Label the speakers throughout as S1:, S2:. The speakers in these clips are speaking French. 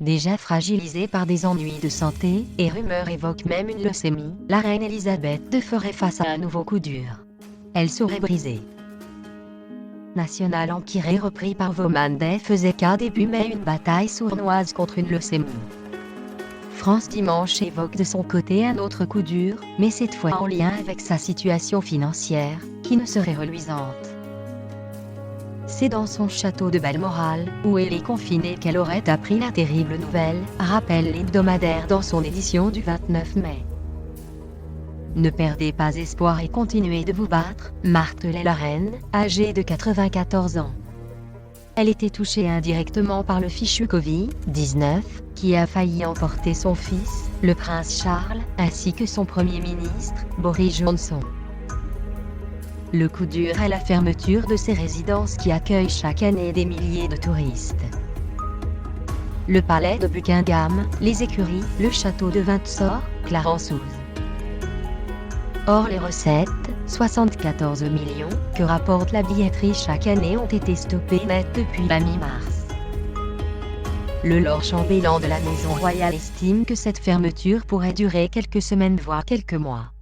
S1: Déjà fragilisée par des ennuis de santé, et rumeurs évoquent même une leucémie, la reine Elisabeth II ferait face à un nouveau coup dur. Elle serait brisée. National Enquirer repris par Vaumandet faisait qu'à début mai une bataille sournoise contre une leucémie. France Dimanche évoque de son côté un autre coup dur, mais cette fois en lien avec sa situation financière, qui ne serait reluisante. C'est dans son château de Balmoral, où elle est confinée qu'elle aurait appris la terrible nouvelle, rappelle l'hebdomadaire dans son édition du 29 mai. Ne perdez pas espoir et continuez de vous battre, martelait la reine, âgée de 94 ans. Elle était touchée indirectement par le fichu Covid-19, qui a failli emporter son fils, le prince Charles, ainsi que son Premier ministre, Boris Johnson. Le coup dur est la fermeture de ces résidences qui accueillent chaque année des milliers de touristes. Le palais de Buckingham, les écuries, le château de Windsor, Clarence-Ouse. Or les recettes, 74 millions, que rapporte la billetterie chaque année ont été stoppées net depuis la mi-mars. Le lord chambellan de la maison royale estime que cette fermeture pourrait durer quelques semaines voire quelques mois.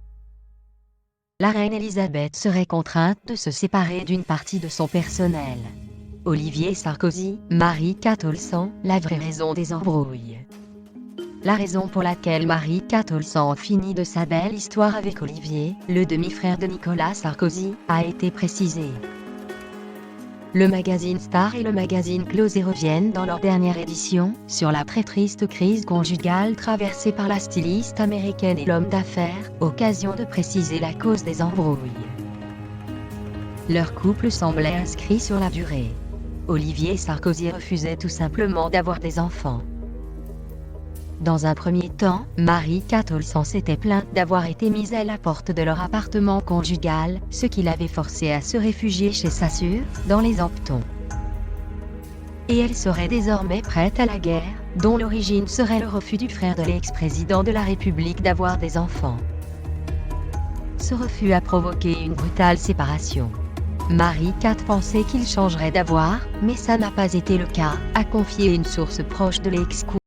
S1: La reine Elisabeth serait contrainte de se séparer d'une partie de son personnel. Olivier Sarkozy, Marie-Kate Olsan, la vraie raison des embrouilles. La raison pour laquelle Marie-Kate Olsan finit de sa belle histoire avec Olivier, le demi-frère de Nicolas Sarkozy, a été précisée. Le magazine Star et le magazine Closet reviennent dans leur dernière édition, sur la très triste crise conjugale traversée par la styliste américaine et l'homme d'affaires, occasion de préciser la cause des embrouilles. Leur couple semblait inscrit sur la durée. Olivier Sarkozy refusait tout simplement d'avoir des enfants. Dans un premier temps, Marie-Kate Olsan s'était plainte d'avoir été mise à la porte de leur appartement conjugal, ce qui l'avait forcée à se réfugier chez sa sœur, dans les Hamptons. Et elle serait désormais prête à la guerre, dont l'origine serait le refus du frère de l'ex-président de la République d'avoir des enfants. Ce refus a provoqué une brutale séparation. Marie-Kate pensait qu'il changerait d'avoir, mais ça n'a pas été le cas, a confié une source proche de l'ex-couple.